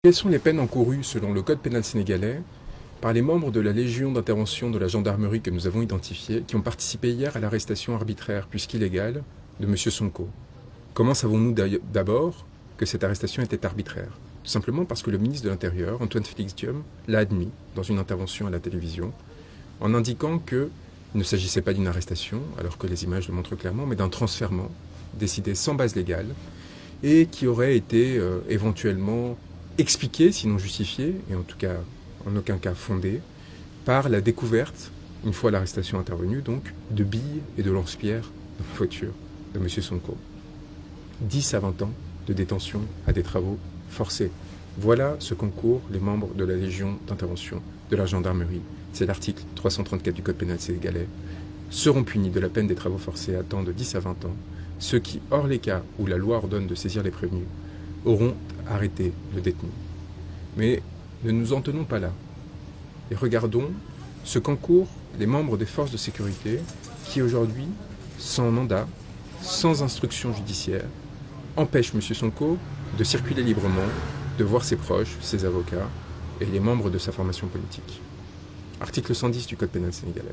Quelles sont les peines encourues selon le code pénal sénégalais par les membres de la Légion d'intervention de la gendarmerie que nous avons identifiés, qui ont participé hier à l'arrestation arbitraire puisqu'illégale de M. Sonko? Comment savons-nous d'abord que cette arrestation était arbitraire? Tout simplement parce que le ministre de l'Intérieur, Antoine Félix Diome, l'a admis dans une intervention à la télévision, en indiquant qu'il ne s'agissait pas d'une arrestation, alors que les images le montrent clairement, mais d'un transfèrement décidé sans base légale et qui aurait été éventuellement expliqué, sinon justifié, et en tout cas en aucun cas fondé, par la découverte, une fois l'arrestation intervenue, donc, de billes et de lance-pierres dans la voiture de M. Sonko. 10 à 20 ans de détention à des travaux forcés. Voilà ce qu'encourent les membres de la Légion d'intervention de la gendarmerie. C'est l'article 334 du Code pénal sénégalais. Seront punis de la peine des travaux forcés à temps de 10 à 20 ans ceux qui, hors les cas où la loi ordonne de saisir les prévenus, auront arrêté le détenu. Mais ne nous en tenons pas là. Et regardons ce qu'encourent les membres des forces de sécurité qui aujourd'hui, sans mandat, sans instruction judiciaire, empêchent M. Sonko de circuler librement, de voir ses proches, ses avocats et les membres de sa formation politique. Article 110 du Code pénal sénégalais.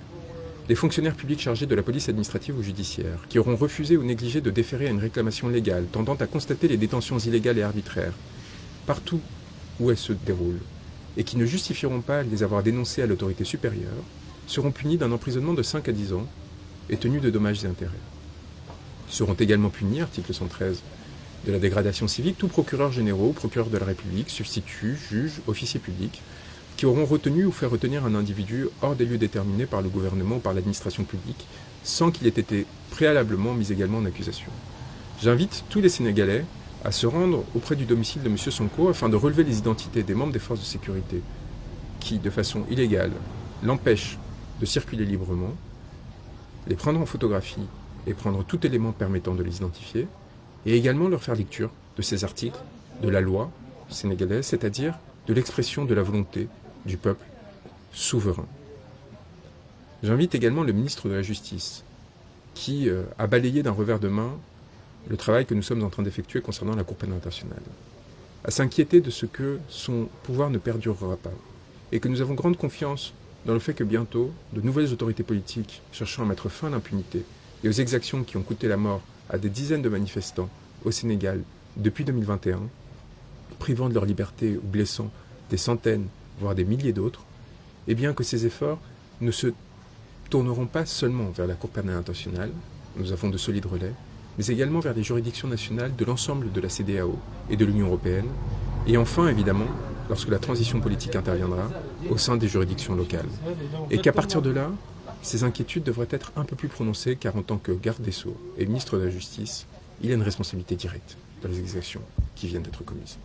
Les fonctionnaires publics chargés de la police administrative ou judiciaire, qui auront refusé ou négligé de déférer à une réclamation légale tendant à constater les détentions illégales et arbitraires, partout où elles se déroulent, et qui ne justifieront pas de les avoir dénoncées à l'autorité supérieure, seront punis d'un emprisonnement de 5 à 10 ans et tenus de dommages et intérêts. Seront également punis, article 113, de la dégradation civique, tous procureurs généraux, procureurs de la République, substituts, juges, officiers publics, qui auront retenu ou fait retenir un individu hors des lieux déterminés par le gouvernement ou par l'administration publique, sans qu'il ait été préalablement mis également en accusation. J'invite tous les Sénégalais à se rendre auprès du domicile de M. Sonko afin de relever les identités des membres des forces de sécurité qui, de façon illégale, l'empêchent de circuler librement, les prendre en photographie et prendre tout élément permettant de les identifier, et également leur faire lecture de ces articles de la loi sénégalaise, c'est-à-dire de l'expression de la volonté du peuple souverain. J'invite également le ministre de la Justice, qui a balayé d'un revers de main le travail que nous sommes en train d'effectuer concernant la Cour pénale internationale, à s'inquiéter de ce que son pouvoir ne perdurera pas, et que nous avons grande confiance dans le fait que bientôt, de nouvelles autorités politiques cherchant à mettre fin à l'impunité et aux exactions qui ont coûté la mort à des dizaines de manifestants au Sénégal depuis 2021, privant de leur liberté ou blessant des centaines, voire des milliers d'autres, et bien que ces efforts ne se tourneront pas seulement vers la Cour pénale internationale, nous avons de solides relais, mais également vers les juridictions nationales de l'ensemble de la CEDEAO et de l'Union européenne, et enfin, évidemment, lorsque la transition politique interviendra, au sein des juridictions locales. Et qu'à partir de là, ces inquiétudes devraient être un peu plus prononcées, car en tant que garde des Sceaux et ministre de la Justice, il a une responsabilité directe dans les exactions qui viennent d'être commises.